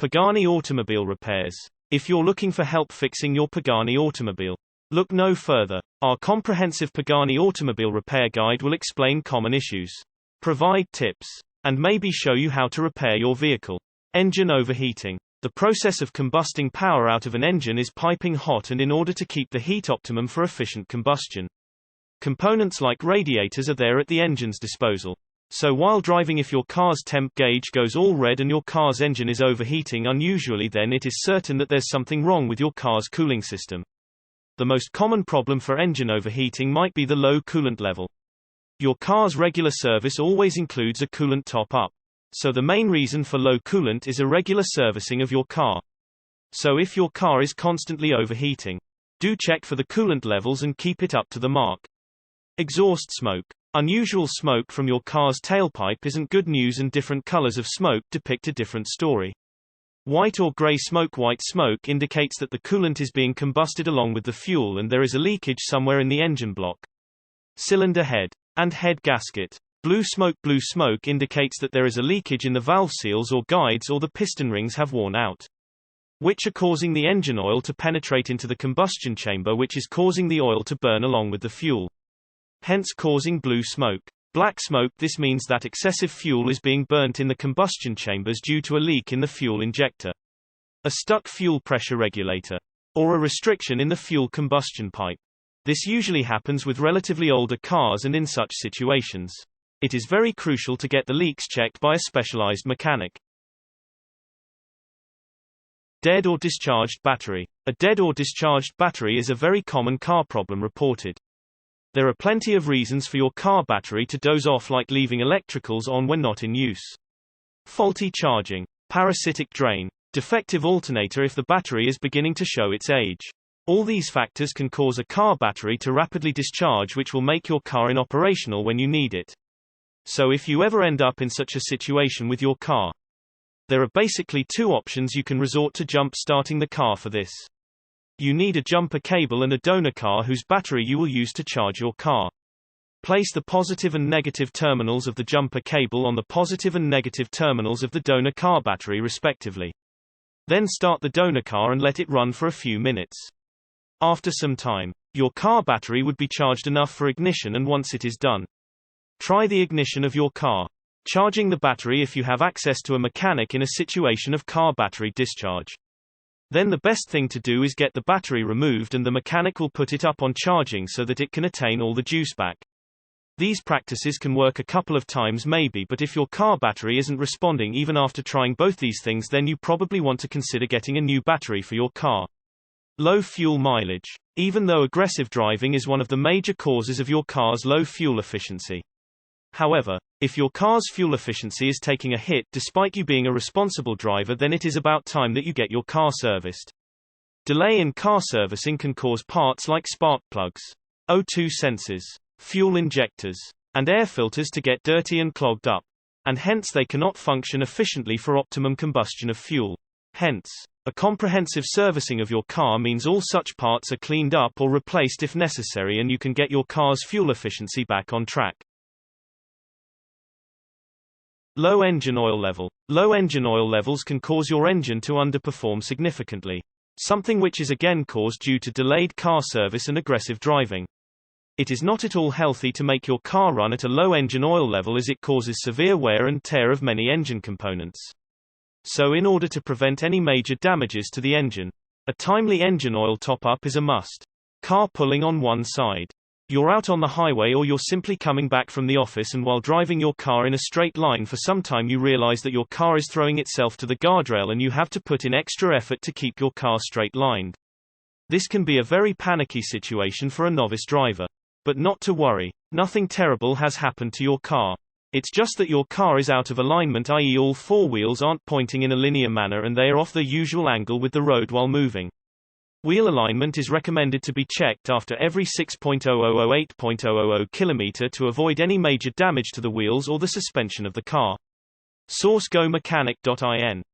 Pagani Automobile repairs. If you're looking for help fixing your Pagani automobile, look no further. Our comprehensive Pagani Automobile repair guide will explain common issues, provide tips, and maybe show you how to repair your vehicle. Engine overheating. The process of combusting power out of an engine is piping hot, and in order to keep the heat optimum for efficient combustion, components like radiators are there at the engine's disposal. So while driving, if your car's temp gauge goes all red and your car's engine is overheating unusually, then it is certain that there's something wrong with your car's cooling system. The most common problem for engine overheating might be the low coolant level. Your car's regular service always includes a coolant top-up. So the main reason for low coolant is irregular servicing of your car. So if your car is constantly overheating, do check for the coolant levels and keep it up to the mark. Exhaust smoke. Unusual smoke from your car's tailpipe isn't good news, and different colors of smoke depict a different story. White or gray smoke. White smoke indicates that the coolant is being combusted along with the fuel and there is a leakage somewhere in the engine block, cylinder head, and head gasket. Blue smoke. Blue smoke indicates that there is a leakage in the valve seals or guides, or the piston rings have worn out, which are causing the engine oil to penetrate into the combustion chamber, which is causing the oil to burn along with the fuel, hence causing blue smoke. Black smoke. This means that excessive fuel is being burnt in the combustion chambers due to a leak in the fuel injector, a stuck fuel pressure regulator, or a restriction in the fuel combustion pipe. This usually happens with relatively older cars, and in such situations, it is very crucial to get the leaks checked by a specialized mechanic. Dead or discharged battery. A dead or discharged battery is a very common car problem reported. There are plenty of reasons for your car battery to doze off, like leaving electricals on when not in use, faulty charging, parasitic drain, defective alternator if the battery is beginning to show its age. All these factors can cause a car battery to rapidly discharge, which will make your car inoperational when you need it. So if you ever end up in such a situation with your car, there are basically two options you can resort to jump starting the car for this. You need a jumper cable and a donor car whose battery you will use to charge your car. Place the positive and negative terminals of the jumper cable on the positive and negative terminals of the donor car battery respectively. Then start the donor car and let it run for a few minutes. After some time, your car battery would be charged enough for ignition, and once it is done, try the ignition of your car, charging the battery if you have access to a mechanic in a situation of car battery discharge. Then the best thing to do is get the battery removed, and the mechanic will put it up on charging so that it can attain all the juice back. These practices can work a couple of times maybe, but if your car battery isn't responding even after trying both these things, then you probably want to consider getting a new battery for your car. Low fuel mileage. Even though aggressive driving is one of the major causes of your car's low fuel efficiency, however, if your car's fuel efficiency is taking a hit despite you being a responsible driver, then it is about time that you get your car serviced. Delay in car servicing can cause parts like spark plugs, O2 sensors, fuel injectors, and air filters to get dirty and clogged up, and hence they cannot function efficiently for optimum combustion of fuel. Hence, a comprehensive servicing of your car means all such parts are cleaned up or replaced if necessary, and you can get your car's fuel efficiency back on track. Low engine oil level. Low engine oil levels can cause your engine to underperform significantly, something which is again caused due to delayed car service and aggressive driving. It is not at all healthy to make your car run at a low engine oil level, as it causes severe wear and tear of many engine components. So in order to prevent any major damages to the engine, a timely engine oil top-up is a must. Car pulling on one side. You're out on the highway, or you're simply coming back from the office, and while driving your car in a straight line for some time you realize that your car is throwing itself to the guardrail and you have to put in extra effort to keep your car straight lined. This can be a very panicky situation for a novice driver. But not to worry, nothing terrible has happened to your car. It's just that your car is out of alignment, i.e. all four wheels aren't pointing in a linear manner and they are off their usual angle with the road while moving. Wheel alignment is recommended to be checked after every 6.0008.000 km to avoid any major damage to the wheels or the suspension of the car. Source: GoMechanic.in